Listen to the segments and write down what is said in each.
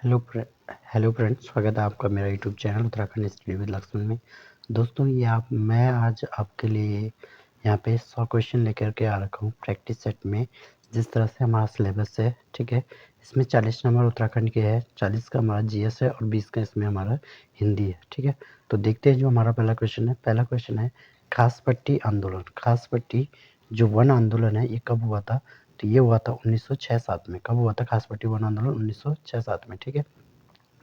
Hello hello friends, स्वागत है आपका मेरा YouTube channel Uttarakhand study with Laxman में। दोस्तों, मैं आज आपके लिए यहाँ पे 100 क्वेश्चन लेकर के आ रखा हूँ प्रैक्टिस सेट में। जिस तरह से हमारा सिलेबस है, ठीक है, इसमें 40 नंबर उत्तराखंड के है, 40 का हमारा जीएस है और 20 का इसमें हमारा हिंदी है। ठीक है, तो देखते हैं जो हमारा पहला क्वेश्चन है। पहला क्वेश्चन है, खास पट्टी आंदोलन। खास पट्टी जो वन आंदोलन है, ये कब हुआ था? तो ये हुआ था 1906-7 में। कब हुआ था खास पट्टी वन आंदोलन? 1906-7 में। ठीक है,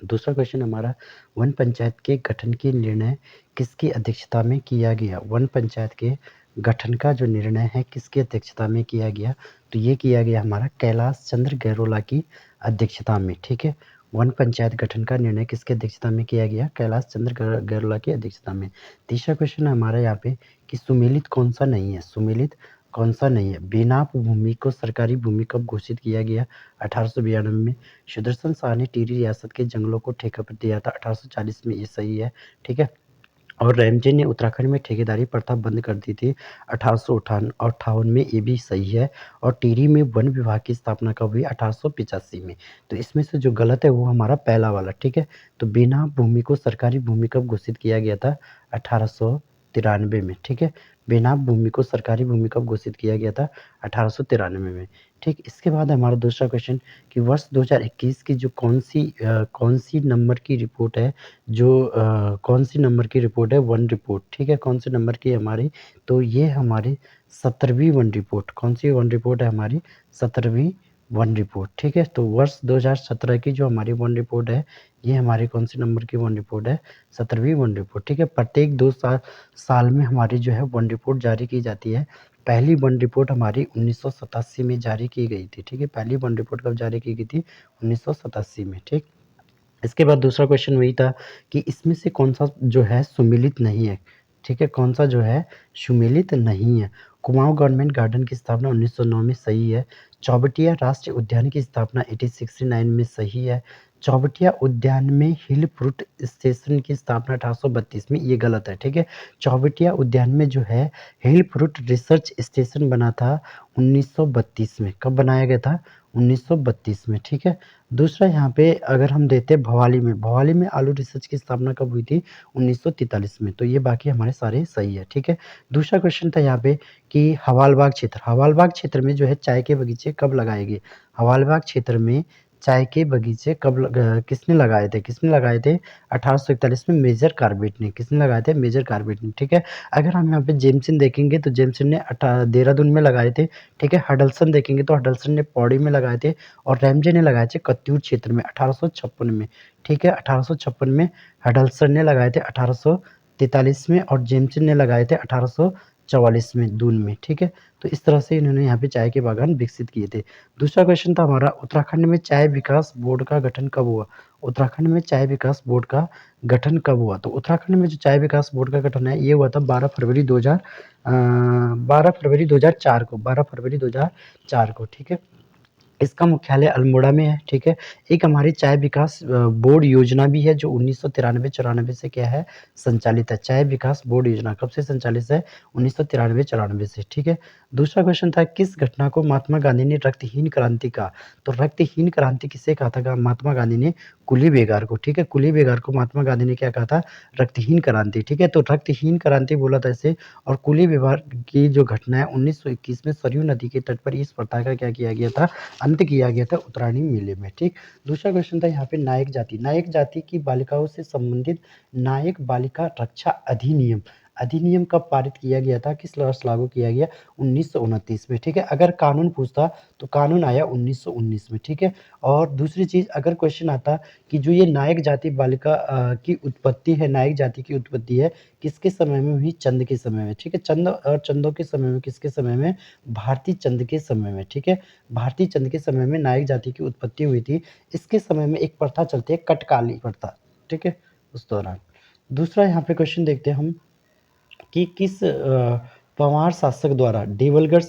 दूसरा क्वेश्चन हमारा, वन पंचायत के गठन की निर्णय किसकी अध्यक्षता में किया गया? वन पंचायत के गठन का जो निर्णय है किसकी अध्यक्षता में किया गया? तो ये किया गया हमारा कैलाश चंद्र गहलोला की अध्यक्षता में। ठीक है, वन पंचायत गठन का निर्णय किसकी अध्यक्षता में किया गया? कैलाश चंद्र गहलोला की अध्यक्षता में। तीसरा क्वेश्चन है हमारा यहाँ पे कि सुमेलित कौन सा नहीं है? सुमेलित कौन सा नहीं है? बेनाप भूमि को सरकारी भूमि कब घोषित किया गया? 1892 में। सुदर्शन शाह ने टिहरी रियासत के जंगलों को ठेका पर दिया था 1840 में। ये सही है। ठीक है, और रैमजे ने उत्तराखंड में ठेकेदारी प्रथा बंद कर दी थी 1858 में। ये भी सही है। और टिहरी में वन विभाग की स्थापना कब हुई? 1885 में। तो इसमें से जो गलत है वो हमारा पहला वाला। ठीक है, तो बिना भूमि को सरकारी भूमि कब घोषित किया गया था? 1893 में। ठीक है, बेनाम भूमि को सरकारी भूमि कब घोषित किया गया था? 1893 में। ठीक, इसके बाद हमारा दूसरा क्वेश्चन कि वर्ष 2021 की जो कौन सी नंबर की रिपोर्ट है, कौन सी नंबर की रिपोर्ट है? One report. ठीक है, कौन से नंबर की है हमारी? तो ये हमारी 17वीं वन रिपोर्ट। कौन सी वन रिपोर्ट है हमारी? 17वीं वन रिपोर्ट। ठीक है, तो वर्ष 2017 की जो हमारी वन रिपोर्ट है, ये हमारी कौन सी नंबर की वन रिपोर्ट है? 17वीं वन रिपोर्ट। ठीक है, प्रत्येक 2 साल में हमारी जो है वन रिपोर्ट जारी की जाती है। पहली वन रिपोर्ट हमारी 1987 में जारी की गई थी। ठीक है, पहली वन रिपोर्ट कब जारी की गई थी? 1987 में। ठीक, इसके बाद दूसरा क्वेश्चन वही था कि इसमें से कौन सा जो है सुमेलित नहीं है? ठीक है, कौन सा जो है सुमेलित नहीं है? कुमाऊं गवर्नमेंट गार्डन की स्थापना 1909 में। सही है। चौबटिया राष्ट्रीय उद्यान की स्थापना 1869 में। सही है। चौबटिया उद्यान में हिल फ्रूट स्टेशन की स्थापना 1832 में। ये गलत है। ठीक है, चौबटिया उद्यान में जो है हिल फ्रूट रिसर्च स्टेशन बना था 1932 में। कब बनाया गया था? 1932 में। ठीक है, दूसरा यहाँ पे अगर हम देते हैं भवाली में आलू रिसर्च की स्थापना कब हुई थी? 1943 में। तो ये बाकी हमारे सारे सही है। ठीक है, दूसरा क्वेश्चन था यहाँ पे कि हवालबाग क्षेत्र में जो है चाय के बगीचे कब लगाए गए? हवालबाग क्षेत्र में चाय के बगीचे किसने लगाए थे? 1841 में मेजर कार्बेट ने। किसने लगाए थे? मेजर कार्बेट ने। ठीक है, अगर हम यहाँ पे जेमसन देखेंगे तो जेमसन ने देहरादून में लगाए थे। ठीक है, हडल्सन देखेंगे तो हडल्सन ने पौड़ी में लगाए थे। और रैमजे ने लगाए थे कत्यूर क्षेत्र में 1856 में। ठीक है, 1856 में हडल्सन ने लगाए थे, 1843 में और जेमसन ने लगाए थे 1844 में दून में। ठीक है, तो इस तरह से इन्होंने यहाँ पे चाय के बागान विकसित किए थे। दूसरा क्वेश्चन था हमारा, उत्तराखंड में चाय विकास बोर्ड का गठन कब हुआ? उत्तराखंड में चाय विकास बोर्ड का गठन कब हुआ? तो उत्तराखंड में जो चाय विकास बोर्ड का गठन है, ये हुआ था 12 फरवरी 2004 को। 12 फरवरी 2004 को। ठीक है, इसका मुख्यालय अल्मोड़ा में है। ठीक है, एक हमारी चाय विकास बोर्ड योजना भी है जो 1993-94 से क्या है? संचालित है। चाय विकास बोर्ड योजना कब से संचालित है? 1993-94 से। ठीक है, दूसरा क्वेश्चन था किस घटना को महात्मा गांधी ने रक्तहीन क्रांति कहा? तो रक्तहीन क्रांति किसे कहा था? महात्मा गांधी ने कुली बेगार को। ठीक है, कुली बेगार को महात्मा गांधी ने क्या कहा था? रक्तहीन क्रांति। ठीक है, तो रक्तहीन क्रांति बोला था इसे। और कुली बेगार की जो घटना है 1921 में सरयू नदी के तट पर इस प्रथा का क्या किया गया था? अंत किया गया था उत्तरायणी मेले में। ठीक, दूसरा क्वेश्चन था यहाँ पे नायक जाति। नायक जाति की बालिकाओं से संबंधित नायक बालिका रक्षा अधिनियम अधिनियम कब पारित किया गया था? किस वर्ष लागू किया गया? 1929 में। ठीक है, अगर कानून पूछता तो कानून आया 1919 में। ठीक है, और दूसरी चीज अगर क्वेश्चन आता कि जो ये नायक जाति बालिका की उत्पत्ति है, नायक जाति की उत्पत्ति है किसके समय में हुई? चंद के समय में। ठीक है, चंद और चंदों के समय में। किसके समय में? भारती चंद के समय में। ठीक है, भारती चंद के समय में नायक जाति की उत्पत्ति हुई थी। इसके समय में एक प्रथा चलती है कटकाली प्रथा। ठीक है, उस दौरान। दूसरा यहाँ पे क्वेश्चन देखते हैं हम कि किस पंवार शासक द्वारा देवलगढ़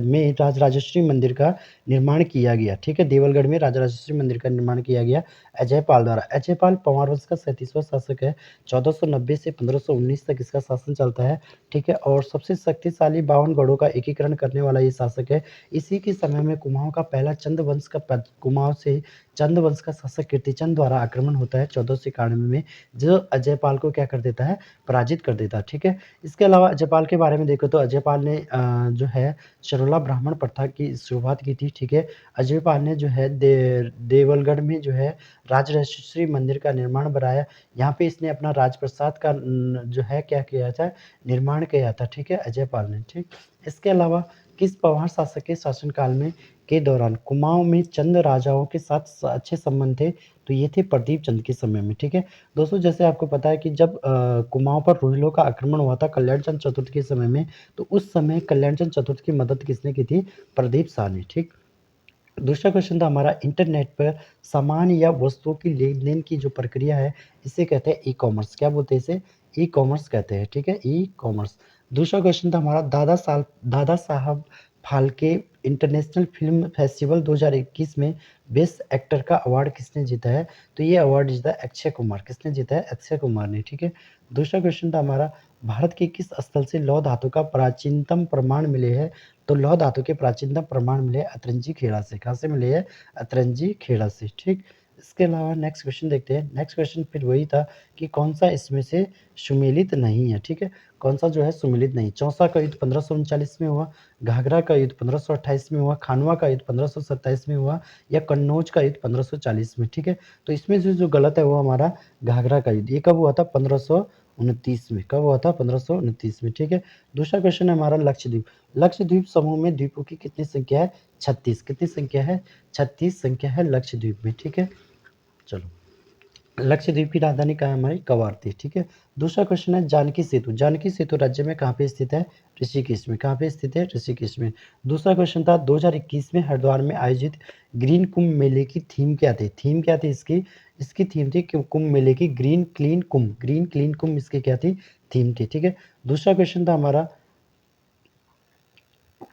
में राजराजेश्वरी मंदिर का निर्माण किया गया, ठीक है? देवलगढ़ में राजा राजेश्वरी मंदिर का निर्माण किया गया अजयपाल द्वारा। अजयपाल पंवार वंश का 37वां शासक है, 1490 से 1519 तक इसका शासन चलता है, ठीक है? और सबसे शक्तिशाली 52 गढ़ों का एकीकरण करने वाला ये शासक है। इसी के समय में कुमाऊँ का पहला चंद वंश का कुमाऊँ से चंद वंश का शासक कीर्तिचंद द्वारा आक्रमण होता है 1491 में, जो अजयपाल को क्या कर देता है, पराजित कर देता है, ठीक है? इसके अलावा अजयपाल के बारे में देखो तो अजयपाल ने जो है सरोला ब्राह्मण प्रथा की शुरुआत की थी, ठीक है? अजयपाल ने जो है देवलगढ़ में जो है राजराजेश्वरी मंदिर का निर्माण बनाया। यहाँ पे इसने अपना राजप्रसाद का जो है क्या किया था, निर्माण किया था, ठीक है? अजयपाल ने, ठीक? इसके अलावा किस पंवार शासक के शासनकाल में के दौरान कुमाऊँ में चंद राजाओं के साथ अच्छे संबंध थे? तो ये थे प्रदीप चंद के समय में, ठीक है? दोस्तों जैसे आपको पता है कि जब कुमाऊँ पर रोहिलों का आक्रमण हुआ था कल्याण चंद चतुर्थ के समय में, तो उस समय कल्याण चंद चतुर्थ की मदद किसने की थी? प्रदीप शाह ने, ठीक? दूसरा क्वेश्चन था हमारा इंटरनेट पर सामान या वस्तुओं की लेन-देन की जो प्रक्रिया है, इसे कहते हैं ई-कॉमर्स। क्या बोलते हैं इसे? ई-कॉमर्स कहते हैं, ठीक है? ई-कॉमर्स। दूसरा क्वेश्चन था हमारा Dada Saheb Phalke international film festival 2021 में बेस्ट एक्टर का अवार्ड किसने जीता है? तो ये अवार्ड जीता है अक्षय कुमार। किसने जीता है? अक्षय कुमार ने, ठीक है? दूसरा क्वेश्चन था हमारा भारत के किस स्थल से लौह धातु का प्राचीनतम प्रमाण मिले हैं? तो लौह धातु के प्राचीनतम प्रमाण मिले अतरंजी खेड़ा से। कहाँ से मिले हैं? अतरंजी खेड़ा से, ठीक? इसके अलावा नेक्स्ट क्वेश्चन देखते हैं। नेक्स्ट क्वेश्चन फिर वही था कि कौन-सा इसमें से सुमेलित नहीं है, ठीक है? कौन-सा जो है सुमेलित नहीं। चौसा का युद्ध 1539 में हुआ, घाघरा का युद्ध 1528 में हुआ, खानवा का युद्ध 1527 में हुआ या कन्नौज का युद्ध 1540 में, ठीक है? तो इसमें से जो गलत है वो हमारा घाघरा का युद्ध। ये कब हुआ था? 1529 में। कब हुआ था? 1529 में, ठीक है? दूसरा क्वेश्चन है हमारा लक्षद्वीप। लक्षद्वीप समूह में द्वीपों की कितनी संख्या है? 36। कितनी संख्या है? 36 संख्या है लक्षद्वीप में, ठीक है? चलो। लक्षद्वीप की राजधानी कहाँ है हमारी? कवारती, ठीक है? दूसरा क्वेश्चन है जानकी सेतु। जानकी सेतु राज्य में कहाँ पे स्थित है? ऋषिकेश में। कहाँ पे स्थित है? ऋषिकेश में। दूसरा क्वेश्चन था 2021 में हरिद्वार में आयोजित ग्रीन कुंभ मेले की थीम क्या थी? थीम क्या थी इसकी? इसकी थीम थी कुंभ मेले की ग्रीन क्लीन कुंभ। ग्रीन क्लीन कुंभ इसकी क्या थी? थीम थी, ठीक है? दूसरा क्वेश्चन था हमारा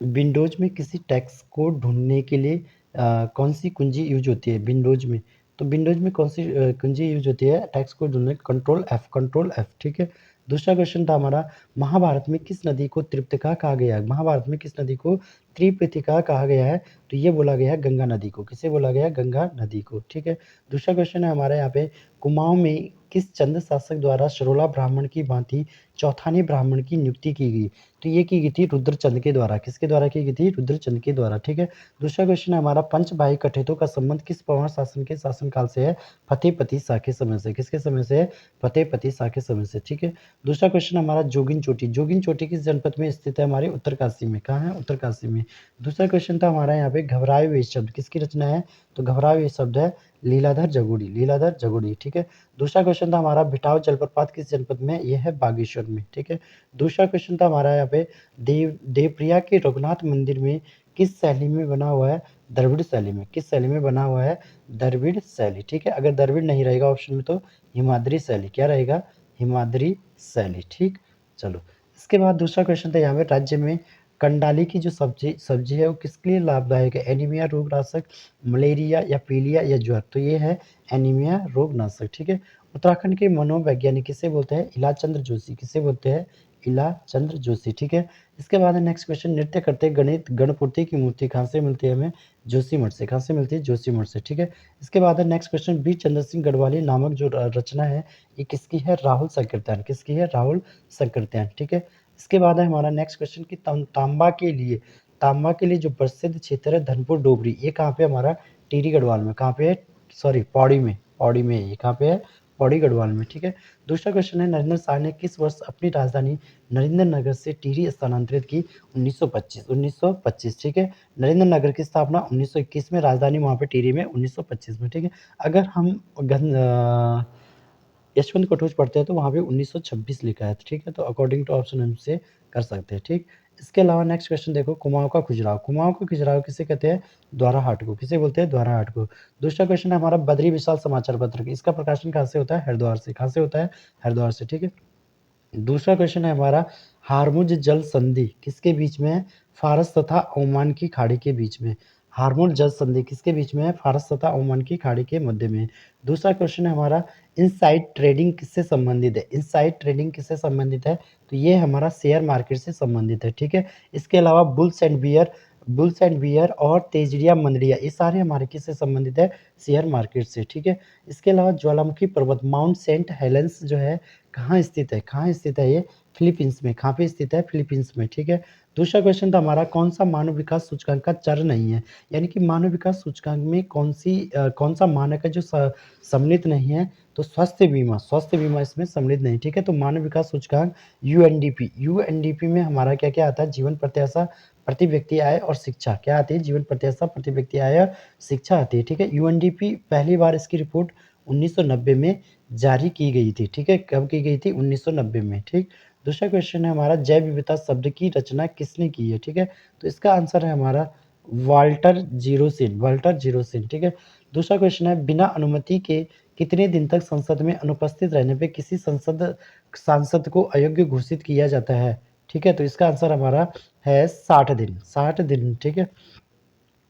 विंडोज़ में किसी टेक्स्ट को ढूँढने के लिए कौन-सी कुंजी यूज़ होती है विंडोज़ में? तो विंडोज़ में कौन-सी कुंजी यूज़ होती है टेक्स्ट को ढूँढने कंट्रोल एफ, ठीक है? दूसरा क्वेश्चन था हमारा महाभारत में किस नदी को त्रिपिटका कहा गया है? महाभारत में किस नदी को त्रिपिटका कहा गया है? तो ये बोला गया है गंगा नदी को। किसे बोला गया है? गंगा नदी को, ठीक है? दूसरा क्वेश्चन है हमारा यहाँ पे कुमाऊँ में किस चंद शासक द्वारा सरोला ब्राह्मण की भाँति चौथानी ब्राह्मण की नियुक्ति की गई? तो ये की गई थी रुद्रचंद के द्वारा। किसके द्वारा की गई थी? रुद्रचंद के द्वारा, ठीक है? दूसरा क्वेश्चन है हमारा पंच भाई कठेतों का संबंध किस पंवार शासन के शासनकाल से है? फतेहपति शाह के समय से। किसके समय से है? फतेहपति शाह के समय से, ठीक है? दूसरा क्वेश्चन हमारा जोगिन चोटी। जोगिन चोटी किस जनपद में स्थित है हमारे? उत्तरकाशी में। कहाँ है? उत्तरकाशी में। दूसरा क्वेश्चन था हमारा यहाँ पे घबराए हुए शब्द किसकी रचना है? तो घबराए हुए शब्द है लीलाधर जगुड़ी। लीलाधर जगुड़ी, ठीक है? दूसरा क्वेश्चन था हमारा बिटाव जलप्रपात किस जनपद में? ये है बागेश्वर में, ठीक है? दूसरा क्वेश्चन था हमारा यहाँ पे देवप्रयाग के रघुनाथ मंदिर में किस शैली में बना हुआ है? द्रविड़ शैली में। किस शैली में बना हुआ है? द्रविड़ शैली, ठीक है? अगर द्रविड़ नहीं रहेगा ऑप्शन में तो हिमाद्री शैली। क्या रहेगा? हिमाद्री शैली, ठीक? चलो, इसके बाद दूसरा क्वेश्चन था यहाँ पे राज्य में कंडाली की जो सब्जी है वो किसके लिए लाभदायक है? एनीमिया रोगनाशक, मलेरिया या पीलिया या ज्वर? तो ये है एनीमिया रोगनाशक, ठीक है? उत्तराखंड के मनोवैज्ञानिक किसे बोलते हैं? इलाचंद्र जोशी। किसे बोलते हैं? इलाचंद्र जोशी, ठीक है? इसके बाद है नेक्स्ट क्वेश्चन नृत्य करते गणपति की मूर्ति कहाँ से मिलती है हमें? जोशीमठ से। कहाँ से मिलती है? जोशीमठ से, ठीक है? इसके बाद है नेक्स्ट क्वेश्चन वीर चंद्र सिंह गढ़वाली नामक जो रचना है ये किसकी है? राहुल संकृत्यान। किसकी है? राहुल संकृत्यान, ठीक है? इसके बाद है हमारा नेक्स्ट क्वेश्चन कि तांबा के लिए जो प्रसिद्ध क्षेत्र है धनपुर डोगरी ये कहाँ पे हमारा? टिहरी गढ़वाल में। कहाँ पे है? सॉरी पौड़ी में। पौड़ी में ये कहाँ पे है? पौड़ी गढ़वाल में, ठीक है? दूसरा क्वेश्चन है नरेंद्र शाह ने किस वर्ष अपनी राजधानी नरेंद्र नगर से टिहरी स्थानांतरित की? 1925। 1925, ठीक है? नरेंद्र नगर की स्थापना 1921 में, राजधानी वहाँ पे टिहरी में 1925 में, ठीक है? अगर हम यशवंत कटोच पढ़ते हैं तो वहाँ पे 1926 लिखा है, ठीक है? तो अकॉर्डिंग टू ऑप्शन हम से कर सकते हैं, ठीक? इसके अलावा नेक्स्ट क्वेश्चन देखो कुमाऊँ का खजुराहो। कुमाऊँ का खजुराहो किसे कहते हैं? द्वाराहाट को। किसे बोलते हैं? द्वाराहाट को। दूसरा क्वेश्चन है हमारा बद्री विशाल समाचार पत्र इसका प्रकाशन कहाँ से होता है? हरिद्वार से। कहाँ से होता है? हरिद्वार से, ठीक है? दूसरा क्वेश्चन है हमारा हारमुज जल संधि किसके बीच में है? फारस तथा ओमान की खाड़ी के बीच में। हार्मोन जल संधि किसके बीच में है? फारस तथा ओमान की खाड़ी के मध्य में। दूसरा क्वेश्चन है हमारा, इनसाइड ट्रेडिंग किससे संबंधित है? इनसाइड ट्रेडिंग किससे संबंधित है? तो ये हमारा शेयर मार्केट से संबंधित है, ठीक है। इसके अलावा बुल्स एंड बियर और तेजड़िया मंदड़िया, ये सारे हमारे किससे संबंधित है? शेयर मार्केट से, ठीक है। इसके अलावा ज्वालामुखी पर्वत माउंट सेंट हेलेंस जो है कहाँ स्थित है? कहाँ स्थित है ये? फिलीपींस में। कहाँ पे स्थित है? फिलीपींस में, ठीक है। दूसरा क्वेश्चन था हमारा, कौन सा मानव विकास सूचकांक का चर नहीं है? यानी कि मानव विकास सूचकांक में कौन सा मानक है जो सम्मिलित नहीं है? तो स्वास्थ्य बीमा इसमें सम्मिलित नहीं, ठीक है। तो मानव विकास सूचकांक यूएनडीपी में हमारा क्या क्या आता है? जीवन प्रत्याशा, प्रति व्यक्ति आय और शिक्षा क्या आती है? जीवन प्रत्याशा, प्रति व्यक्ति आय और शिक्षा आती है, ठीक है। यूएनडीपी पहली बार इसकी रिपोर्ट 1990 में जारी की गई थी, ठीक है। कब की गई थी? 1990 में, ठीक। दूसरा क्वेश्चन है हमारा, जैव विविधता शब्द की रचना किसने की है? ठीक है। तो इसका आंसर है हमारा वाल्टर जीरोसिन, ठीक है। दूसरा क्वेश्चन है, बिना अनुमति के कितने दिन तक संसद में अनुपस्थित रहने पे किसी सांसद को अयोग्य घोषित किया जाता है? ठीक है। तो इसका आंसर हमारा है 60 दिन, ठीक है।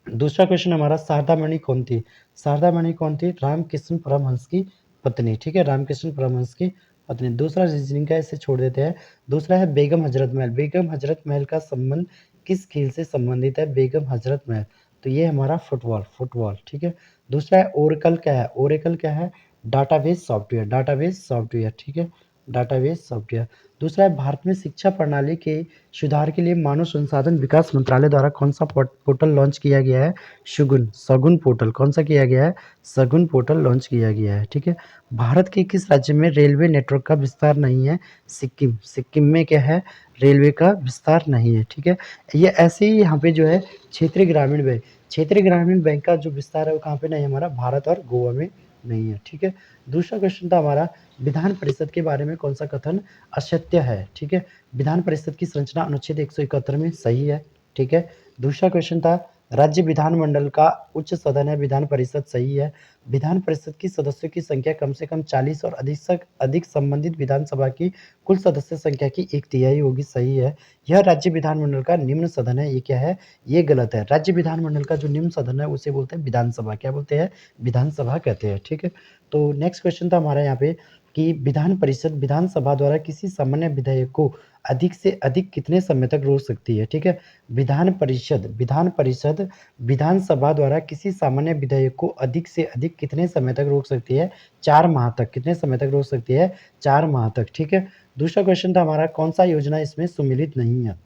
दूसरा क्वेश्चन हमारा, शारदा मणि कौन थी? शारदा मणि कौन थी? रामकृष्ण परमहंस की पत्नी, ठीक है। रामकृष्ण परमहंस की पत्नी। दूसरा रीजनिंग का, इसे छोड़ देते हैं। दूसरा है बेगम हजरत महल। बेगम हजरत महल का संबंध किस खेल से संबंधित है? बेगम हजरत महल, तो ये हमारा फुटबॉल, ठीक है। दूसरा है ओरेकल क्या है? ओरेकल क्या है? डाटाबेस सॉफ्टवेयर, ठीक है। Database software. दूसरा है, भारत में शिक्षा प्रणाली के सुधार के लिए मानव संसाधन विकास मंत्रालय द्वारा कौन सा पोर्टल लॉन्च किया गया है? शगुन पोर्टल। कौन सा किया गया है? शगुन पोर्टल लॉन्च किया गया है, ठीक है। भारत के किस राज्य में रेलवे नेटवर्क का विस्तार नहीं है? सिक्किम में क्या है? रेलवे का विस्तार नहीं है, ठीक है। ये ऐसे ही यहाँ पे जो है क्षेत्रीय ग्रामीण बैंक का जो विस्तार है वो कहाँ पे नहीं है? हमारा भारत और गोवा में नहीं है, ठीक है। दूसरा क्वेश्चन था हमारा, विधान परिषद के बारे में कौन सा कथन असत्य है? ठीक है। विधान परिषद की संरचना अनुच्छेद 171 में सही है, ठीक है। दूसरा क्वेश्चन था, राज्य विधानमंडल का उच्च सदन है विधान परिषद, सही है। विधान परिषद की सदस्यों की संख्या कम से कम 40 और अधिक संबंधित विधानसभा की कुल सदस्य संख्या की 1/3 होगी, सही है। यह राज्य विधानमंडल का निम्न सदन है, ये क्या है? ये गलत है। राज्य विधानमंडल का जो निम्न सदन है उसे बोलते हैं विधानसभा। क्या बोलते हैं? विधानसभा कहते हैं, ठीक है। तो नेक्स्ट क्वेश्चन था हमारा यहाँ पे कि विधान परिषद विधानसभा द्वारा किसी सामान्य विधेयक को अधिक से अधिक कितने समय तक रोक सकती है? ठीक है। विधान परिषद विधानसभा द्वारा किसी सामान्य विधेयक को अधिक से अधिक कितने समय तक रोक सकती है? 4 माह तक। कितने समय तक रोक सकती है? 4 माह तक, ठीक है। दूसरा क्वेश्चन था हमारा, कौन सा योजना इसमें सम्मिलित नहीं है?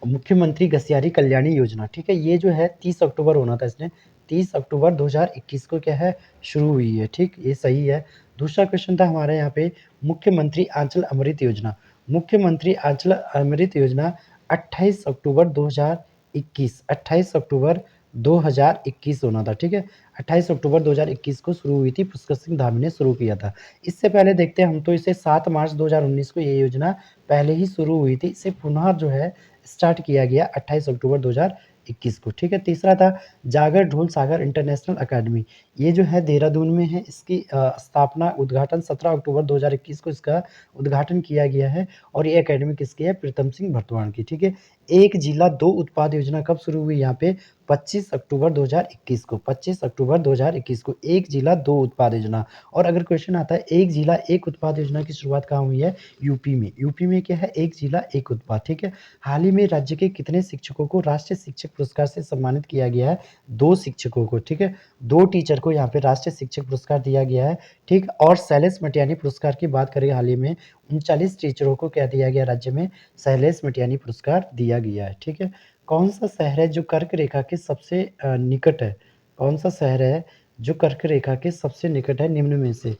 मुख्यमंत्री गस्यारी कल्याणी योजना, ठीक है। ये जो है 30 अक्टूबर होना था, इसने 30 अक्टूबर 2021 को क्या है? शुरू हुई है, ठीक। ये सही है। दूसरा क्वेश्चन था हमारे यहाँ पे, मुख्यमंत्री आंचल अमृत योजना। मुख्यमंत्री आंचल अमृत योजना 28 अक्टूबर 2021 28 अक्टूबर 2021 होना था, ठीक है। 28 अक्टूबर 2021 को शुरू हुई थी, पुष्कर सिंह धामी ने शुरू किया था। इससे पहले देखते हैं हम तो इसे 7 मार्च 2019 को ये योजना पहले ही शुरू हुई थी। इसे पुनः जो है स्टार्ट किया गया 28 अक्टूबर 2021 को, ठीक है। तीसरा था जागर ढोल सागर इंटरनेशनल अकेडमी। ये जो है देहरादून में है। इसकी स्थापना उद्घाटन 17 अक्टूबर 2021 को इसका उद्घाटन किया गया है और ये अकेडमी किसकी है? प्रीतम सिंह भरतवाण की, ठीक है। एक जिला दो उत्पाद योजना कब शुरू हुई यहाँ पे? 25 अक्टूबर 2021 को 25 अक्टूबर 2021 को एक जिला दो उत्पाद योजना। और अगर क्वेश्चन आता है एक जिला एक उत्पाद योजना की शुरुआत कहाँ हुई है? यूपी में। यूपी में क्या है? एक जिला एक उत्पाद, ठीक है। हाल ही में राज्य के कितने शिक्षकों को राष्ट्रीय शिक्षक पुरस्कार से सम्मानित किया गया है? 2 शिक्षकों को, ठीक है। 2 टीचर को यहाँ पे राष्ट्रीय शिक्षक पुरस्कार दिया गया है, ठीक। और शैलेश मटियानी पुरस्कार की बात करें, हाल ही में 39 टीचरों को क्या दिया गया? राज्य में शैलेश मटियानी पुरस्कार दिया गया है, ठीक है। कौन सा शहर है जो कर्क रेखा के सबसे निकट है? कौन सा शहर है जो कर्क रेखा के सबसे निकट है निम्न में से?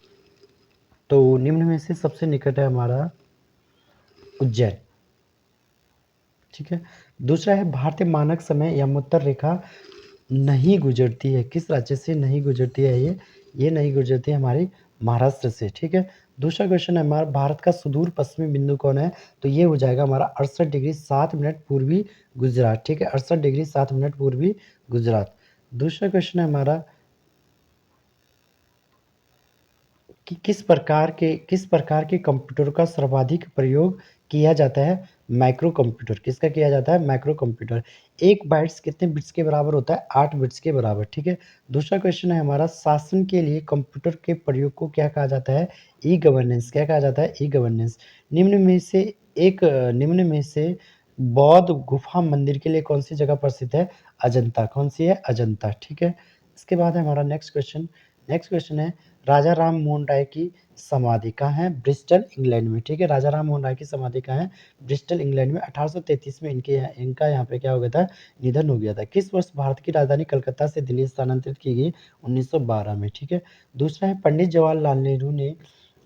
तो निम्न में से सबसे निकट है हमारा उज्जैन, ठीक है। दूसरा है, भारतीय मानक समय या उत्तर रेखा नहीं गुजरती है, किस राज्य से नहीं गुजरती है? ये नहीं गुजरती है हमारी महाराष्ट्र से, ठीक है। दूसरा क्वेश्चन है हमारा, भारत का सुदूर पश्चिमी बिंदु कौन है? तो ये हो जाएगा हमारा 68 डिग्री 7 मिनट पूर्वी गुजरात, ठीक है। 68 डिग्री 7 मिनट पूर्वी गुजरात। दूसरा क्वेश्चन है हमारा कि किस प्रकार के कंप्यूटर का सर्वाधिक प्रयोग किया जाता है माइक्रो कंप्यूटर। किसका किया जाता है? Micro computer. 1 बाइट्स कितने बिट्स के बराबर होता है? 8 बिट्स के बराबर, ठीक है। दूसरा क्वेश्चन है हमारा, शासन के लिए कंप्यूटर के प्रयोग को क्या कहा जाता है? E governance. क्या कहा जाता है? E governance. निम्न में से बौद्ध गुफा मंदिर के लिए कौन सी जगह प्रसिद्ध है? अजंता। कौन सी है? अजंता, ठीक है। इसके बाद है हमारा नेक्स्ट क्वेश्चन। नेक्स्ट क्वेश्चन है, राजा राम मोहन राय की समाधि कहाँ है? ब्रिस्टल, इंग्लैंड में, ठीक है। राजा राम मोहन राय की समाधि कहाँ है? ब्रिस्टल, इंग्लैंड में। 1833 में इनका यहाँ पे क्या हो गया था? निधन हो गया था। किस वर्ष भारत की राजधानी कलकत्ता से दिल्ली स्थानांतरित की गई? 1912 में, ठीक है। दूसरा है, पंडित जवाहरलाल नेहरू ने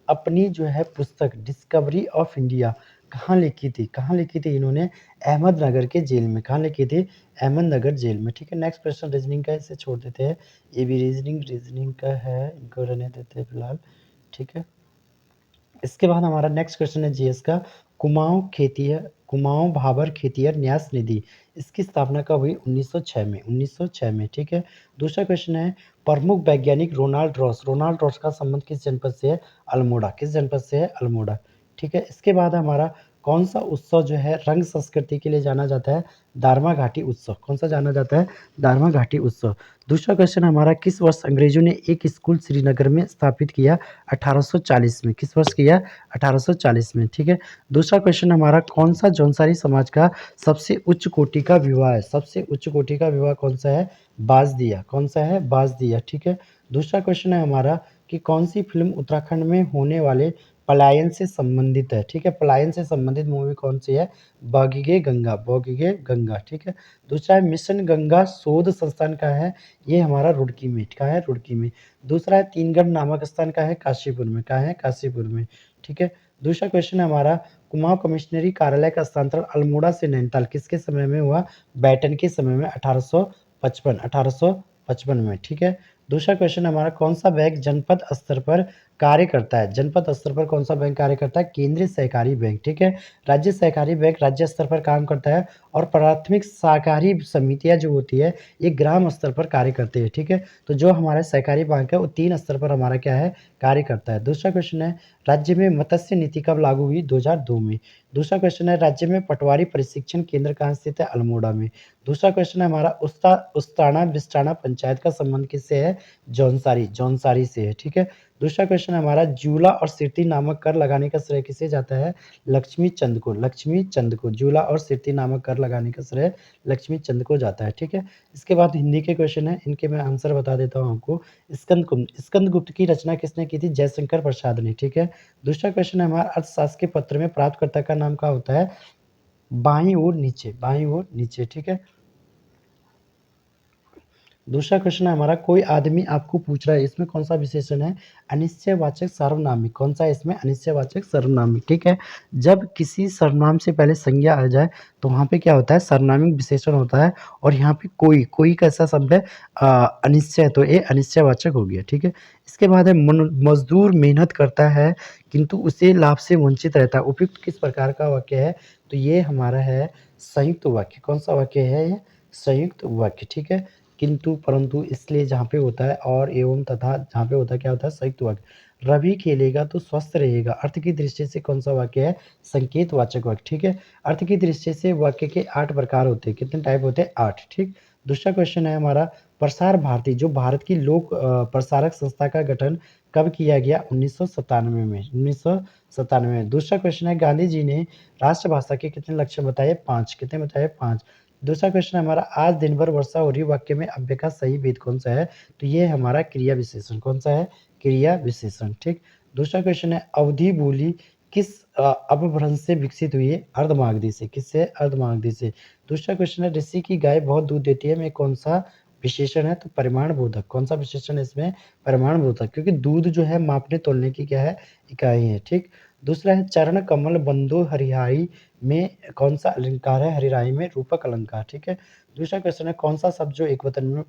अपनी जो है पुस्तक डिस्कवरी ऑफ इंडिया कहाँ लिखी थी? कहाँ लिखी थी इन्होंने? अहमदनगर के जेल में। कहाँ लिखी थी? अहमदनगर जेल में, ठीक है। नेक्स्ट क्वेश्चन रीजनिंग का, इसे छोड़ देते हैं। ये भी रीजनिंग का है, इनको रहने देते हैं फिलहाल, ठीक है। इसके बाद हमारा नेक्स्ट क्वेश्चन है जीएस का, कुमाऊं भाबर खेतिहर न्यास निधि, इसकी स्थापना कब हुई? 1906 में, 1906 में, ठीक है। दूसरा क्वेश्चन है, प्रमुख वैज्ञानिक रोनाल्ड रॉस का संबंध किस जनपद से है? अल्मोड़ा। किस जनपद से है? अल्मोड़ा, ठीक है। इसके बाद हमारा कौन सा उत्सव जो है रंग संस्कृति के लिए जाना जाता है? दारमा घाटी उत्सव। कौन सा जाना जाता है? दारमा घाटी उत्सव। दूसरा क्वेश्चन हमारा, किस वर्ष अंग्रेजों ने एक स्कूल श्रीनगर में स्थापित किया? 1840 में। किस वर्ष किया? 1840 में, ठीक है। दूसरा क्वेश्चन हमारा, कौन सा जौनसारी समाज का सबसे उच्च कोटि का विवाह है? सबसे उच्च कोटि का विवाह कौन सा है? बाजदिया। कौन सा है? बाजदिया, ठीक है। दूसरा क्वेश्चन है हमारा कि कौन सी फिल्म उत्तराखंड में होने वाले पलायन से संबंधित है? ठीक है, पलायन से संबंधित मूवी कौन सी है? बॉगीगे गंगा, बॉगीगे गंगा, ठीक है। दूसरा है, मिशन गंगा शोध संस्थान कहाँ है? ये हमारा रुड़की में, कहाँ है? रुड़की में। दूसरा है, तीनगढ़ नामक स्थान कहाँ है? काशीपुर में। कहाँ है? काशीपुर में, ठीक है। दूसरा क्वेश्चन है हमारा, कुमाऊं कमिश्नरी कार्यालय का स्थानांतरण अल्मोड़ा से नैनीताल किसके समय में हुआ? बैटन के समय में, 1855 में, ठीक है। दूसरा क्वेश्चन हमारा, कौन सा बैंक जनपद स्तर पर कार्य करता है? जनपद स्तर पर कौन सा बैंक कार्य करता है? केंद्रीय सहकारी बैंक, ठीक है। राज्य सहकारी बैंक राज्य स्तर पर काम करता है, और प्राथमिक सहकारी समितियां जो होती है ये ग्राम स्तर पर कार्य करती है, ठीक है। तो जो हमारा सहकारी बैंक है वो 3 स्तर पर हमारा क्या है? कार्य करता है। दूसरा क्वेश्चन है, राज्य में मत्स्य नीति कब लागू हुई? 2002 में। दूसरा क्वेश्चन है, राज्य में पटवारी प्रशिक्षण केंद्र कहाँ स्थित है? अल्मोड़ा में। दूसरा क्वेश्चन है हमारा, उस्ताना बिस्टाना पंचायत का संबंध किससे है? जौनसारी से है, ठीक है। दूसरा क्वेश्चन है हमारा, जूला और सिरती नामक कर लगाने का श्रेय किसे जाता है? लक्ष्मी चंद को, लक्ष्मी चंद को। जूला और सिरती नामक कर लगाने का श्रेय लक्ष्मी चंद को जाता है, ठीक है। इसके बाद हिंदी के क्वेश्चन है, इनके मैं आंसर बता देता हूँ आपको। स्कंदगुप्त की रचना किसने की थी? जयशंकर प्रसाद ने, ठीक है। दूसरा क्वेश्चन है हमारा, अर्थशास्त्र के पत्र में प्राप्तकर्ता का नाम क्या होता है? बाईं ओर नीचे, बाईं ओर नीचे, ठीक है। दूसरा क्वेश्चन है हमारा, कोई आदमी आपको पूछ रहा है इसमें कौन सा विशेषण है? अनिश्चयवाचक सर्वनामी। कौन सा है इसमें? अनिश्चयवाचक सर्वनामी, ठीक है। जब किसी सर्वनाम से पहले संज्ञा आ जाए तो वहाँ पे क्या होता है? सर्वनामिक विशेषण होता है। और यहाँ पे कोई कैसा शब्द है? अनिश्चय, तो ये अनिश्चयवाचक हो गया, ठीक है। इसके बाद है, मजदूर मेहनत करता है किंतु उसे लाभ से वंचित रहता है, उपयुक्त किस प्रकार का वाक्य है? तो ये हमारा है संयुक्त वाक्य। कौन सा वाक्य है ये? संयुक्त वाक्य, ठीक है। किंतु परंतु इसलिए जहाँ पे होता है और एवं तथा, जहाँ पे होता है क्या होता है? संयुक्त वाक्य। रवि खेलेगा तो स्वस्थ रहेगा, अर्थ की दृष्टि से कौन सा वाक्य है? संकेतवाचक वाक्य, ठीक है। अर्थ की दृष्टि से वाक्य के 8 प्रकार होते हैं। कितने टाइप होते हैं? 8, ठीक। दूसरा क्वेश्चन है हमारा, प्रसार भारती जो भारत की लोक प्रसारक संस्था का गठन कब किया गया? 1997 में, 1997 में। दूसरा क्वेश्चन है, गांधी जी ने राष्ट्रभाषा के कितने लक्षण बताए? 5। कितने बताए? 5। दूसरा क्वेश्चन हमारा, आज दिन भर वर्षा हो रही, वाक्य में अव्यय का सही भेद कौन सा है? तो ये हमारा क्रिया विशेषण। कौन सा है? क्रिया विशेषण, ठीक। दूसरा क्वेश्चन है, अवधि बोली किस अपभ्रंश से विकसित हुई है? अर्धमागधी से। किससे? अर्धमागधी से। दूसरा क्वेश्चन है, ऋषि की गाय बहुत दूध देती है में कौन सा विशेषण है? तो परिमाण बोधक। कौन सा विशेषण है इसमें? परिमाण बोधक, क्योंकि दूध जो है मापने तोलने की क्या है? इकाई है, ठीक। दूसरा है, चरण कमल बंधु हरिहाई में कौन सा अलंकार है? हरिराई में रूपक अलंकार, ठीक है। दूसरा क्वेश्चन है, कौन सा शब्द जो एक वचन में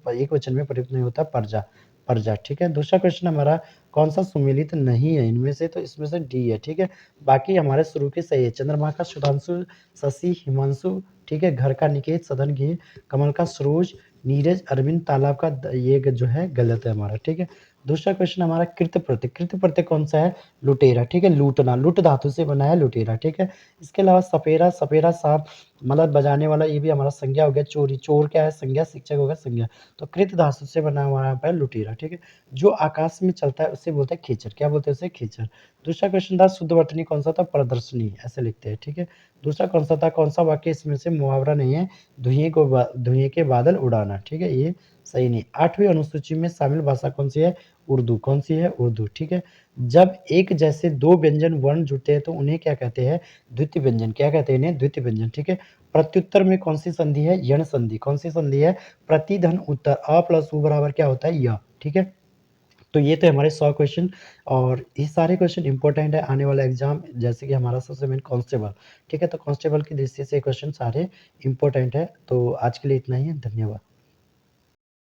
प्रयुक्त नहीं होता? पर्जा, पर्जा, ठीक है। दूसरा क्वेश्चन हमारा, कौन सा सुमेलित नहीं है इनमें से? तो इसमें से डी है, ठीक है। बाकी हमारे शुरू के सही है। चंद्रमा का सुधांशु, शशि हिमांशु, ठीक है। घर का निकेत, सदन घी, कमल का सरोज, नीरज अरविंद, तालाब का ये जो है गलत है हमारा, ठीक है। दूसरा क्वेश्चन हमारा कृत प्रत्यय कौन-सा है? लुटेरा, ठीक है? लूटना, लुट धातु से बना है लुटेरा, ठीक है? इसके अलावा सपेरा, सपेरा साँप मतलब बजाने वाला ये भी हमारा संज्ञा हो गया, चोरी, चोर क्या है? संज्ञा, शिक्षक हो गया संज्ञा। तो कृत धातु से बना हुआ यहाँ पे लुटेरा, ठीक है? जो आकाश में चलता है उसे बोलते हैं खेचर, क्या बोलते हैं उसे? खेचर। दूसरा क्वेश्चन था शुद्ध वर्तनी कौन-सा था? प्रदर्शनी, ऐसे लिखते हैं, ठीक है? दूसरा कौन-सा था? कौन-सा वाक्य इसमें से मुहावरा नहीं है? धुएँ के बादल उड़ाना, ठीक है? ये सही नहीं। 8वीं अनुसूची में शामिल भाषा कौन-सी है? उर्दू, कौन-सी है? उर्दू, ठीक है? जब एक जैसे 2 व्यंजन वर्ण जुड़ते हैं तो उन्हें क्या कहते हैं? द्वितीय व्यंजन, क्या कहते हैं इन्हें? द्वितीय व्यंजन, ठीक है? प्रत्युत्तर में कौन-सी संधि है? यण संधि, कौन-सी संधि है? प्रति धन उत्तर, अ प्लस उ बराबर क्या होता है? य, ठीक है? तो ये थे हमारे 100 क्वेश्चन और ये सारे क्वेश्चन इम्पोर्टेंट है आने वाला एग्ज़ाम जैसे कि हमारा सबसे मेन कांस्टेबल, ठीक है? तो कांस्टेबल की दृष्टि से क्वेश्चन सारे इम्पोर्टेंट है। तो आज के लिए इतना ही है, धन्यवाद।